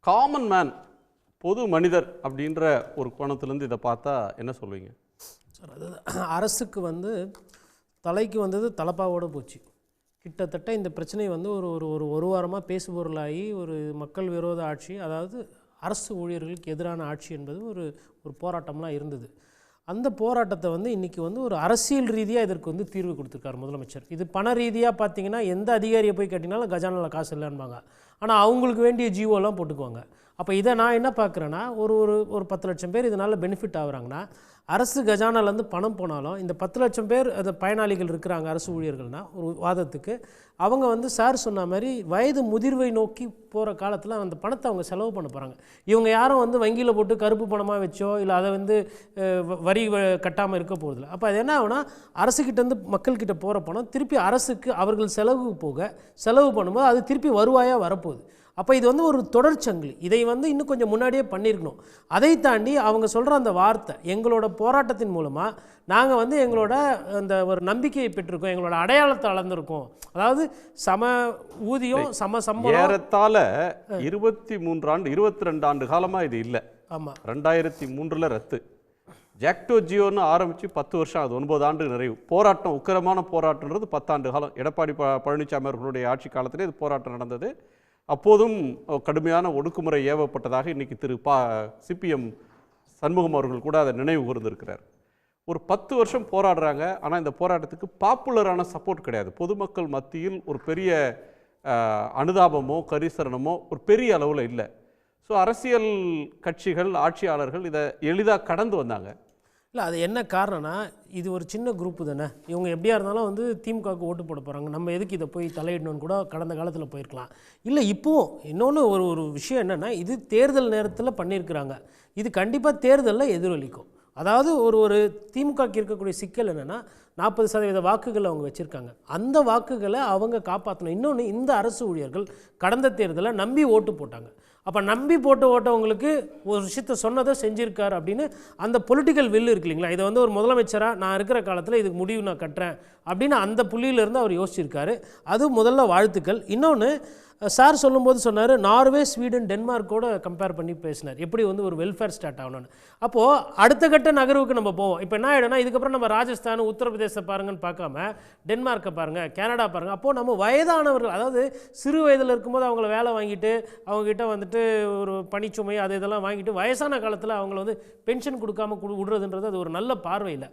Common man, பொது மனிதர் அப்படின்ற ஒரு கோணத்திலேருந்து இதை பார்த்தா என்ன சொல்வீங்க சார்? அது அரசுக்கு தலைக்கு வந்தது தலப்பாவோடு போச்சு. கிட்டத்தட்ட இந்த பிரச்சனை ஒரு ஒரு ஒரு ஒரு வாரமாக பேசுபொருளாகி ஒரு மக்கள் விரோத ஆட்சி, அதாவது அரசு ஊழியர்களுக்கு எதிரான ஆட்சி என்பது ஒரு ஒரு போராட்டம்லாம் இருந்தது. அந்த போராட்டத்தை இன்றைக்கி ஒரு அரசியல் ரீதியாக இதற்கு தீர்வு கொடுத்துருக்காரு முதலமைச்சர். இது பண ரீதியாக பார்த்தீங்கன்னா எந்த அதிகாரியை போய் கேட்டிங்கனாலும் கஜானாவில் காசு இல்லைன்பாங்க. ஆனால் அவங்களுக்கு வேண்டிய ஜிஓலாம் போட்டுக்குவாங்க. அப்போ இதை நான் என்ன பார்க்குறேன்னா, ஒரு ஒரு ஒரு 10 லட்சம் பேர் இதனால் பெனிஃபிட் ஆகுறாங்கன்னா, அரசு கஜானாலேருந்து பணம் போனாலும் இந்த 10 லட்சம் பேர் அது பயனாளிகள் இருக்கிறாங்க அரசு ஊழியர்கள்னால் ஒரு வாதத்துக்கு அவங்க சார் சொன்ன மாதிரி வயது முதிர்வை நோக்கி போகிற காலத்தில் அந்த பணத்தை அவங்க செலவு பண்ண போகிறாங்க. இவங்க யாரும் வங்கியில் போட்டு கருப்பு பணமாக வச்சோ இல்லை அதை வரி கட்டாமல் இருக்க போகிறதில்ல. அப்போ அது என்ன ஆகுனா, அரசுக்கிட்டேருந்து மக்கள்கிட்ட போகிற பணம் திருப்பி அரசுக்கு அவர்கள் செலவு பண்ணும்போது அது திருப்பி வருவாயாக வரப்போகுது. அப்போ இது ஒரு தொடர்ச்சங்கிலி. இதை இன்னும் கொஞ்சம் முன்னாடியே பண்ணியிருக்கணும். அதை தாண்டி அவங்க சொல்கிற அந்த வார்த்தை, எங்களோட போராட்டத்தின் மூலமாக நாங்கள் எங்களோட அந்த ஒரு நம்பிக்கையை பெற்றிருக்கோம், எங்களோட அடையாளத்தை அளந்திருக்கோம். அதாவது சம ஊதியம் சம சம்பளம். ஏறத்தாழ 22 ஆண்டு காலமாக இது இல்லை. ஆமாம், 2003 ரத்து. ஜாக்டோ ஜியோன்னு ஆரம்பித்து 10 வருஷம், அது 9 ஆண்டு நிறைவு. போராட்டம், உக்கிரமான போராட்டம்ன்றது 10 ஆண்டு காலம். எடப்பாடி பழனிசாமி அவர்களுடைய ஆட்சி காலத்திலே இது போராட்டம் நடந்தது. அப்போதும் கடுமையான ஒடுக்குமுறை ஏவப்பட்டதாக இன்றைக்கி சிபிஎம் சண்முகம் அவர்கள் கூட அதை நினைவு கூர்ந்திருக்கிறார். ஒரு 10 வருஷம் போராடுறாங்க. ஆனால் இந்த போராட்டத்துக்கு பாப்புலரான சப்போர்ட் கிடையாது. பொதுமக்கள் மத்தியில் ஒரு பெரிய அனுதாபமோ கரிசரணமோ ஒரு பெரிய அளவில் இல்லை. ஸோ அரசியல் கட்சிகள், ஆட்சியாளர்கள் இதை எளிதாக கடந்து வந்தாங்க. இல்லை, அது என்ன காரணம்னா, இது ஒரு சின்ன குரூப்பு தானே. இவங்க எப்படியா இருந்தாலும் திமுகவுக்கு ஓட்டு போட போகிறாங்க, நம்ம எதுக்கு இதை போய் தலையிடணும்னு கூட கடந்த காலத்தில் போயிருக்கலாம். இல்லை, இப்போது இன்னொன்று ஒரு விஷயம் என்னென்னா, இது தேர்தல் நேரத்தில் பண்ணியிருக்கிறாங்க. இது கண்டிப்பாக தேர்தலில் எதிரொலிக்கும். அதாவது ஒரு திமுகக்கு இருக்கக்கூடிய சிக்கல் என்னென்னா, 40% வாக்குகள் அவங்க வச்சுருக்காங்க. அந்த வாக்குகளை அவங்க காப்பாற்றணும். இன்னொன்று, இந்த அரசு ஊழியர்கள் கடந்த தேர்தலில் நம்பி ஓட்டு போட்டாங்க. அப்போ நம்பி போட்டு ஓட்டவங்களுக்கு ஒரு விஷயத்தை சொன்னதை செஞ்சுருக்காரு அப்படின்னு அந்த பொலிட்டிக்கல் வில் இருக்கு இல்லைங்களா. இதை ஒரு முதலமைச்சராக நான் இருக்கிற காலத்தில் இதுக்கு முடிவு நான் கட்டுறேன் அப்படின்னு அந்த புள்ளியிலேருந்து அவர் யோசிச்சிருக்காரு. அது முதல்ல வாழ்த்துக்கள். இன்னொன்று, சார் சொல்லும்போது சொன்னார், நார்வே, ஸ்வீடன், டென்மார்க்கோட கம்பேர் பண்ணி பேசினார், எப்படி ஒரு வெல்ஃபேர் ஸ்டார்ட் ஆகணும்னு. அப்போது அடுத்த கட்ட நகர்வுக்கு நம்ம போவோம். இப்போ என்ன ஆகிடும்னா, இதுக்கப்புறம் நம்ம ராஜஸ்தான், உத்தரப்பிரதேச பாருங்கன்னு பார்க்காம டென்மார்க்கை பாருங்கள், கனடா பாருங்கள். அப்போது நம்ம வயதானவர்கள், அதாவது சிறு வயதில் இருக்கும்போது அவங்கள வேலை வாங்கிட்டு அவங்ககிட்ட ஒரு பணிச்சுமை இதெல்லாம் வாங்கிட்டு வயசான காலத்தில் அவங்கள பென்ஷன் கொடுக்காம விடுறதுன்றது அது ஒரு நல்ல பார்வை இல்லை.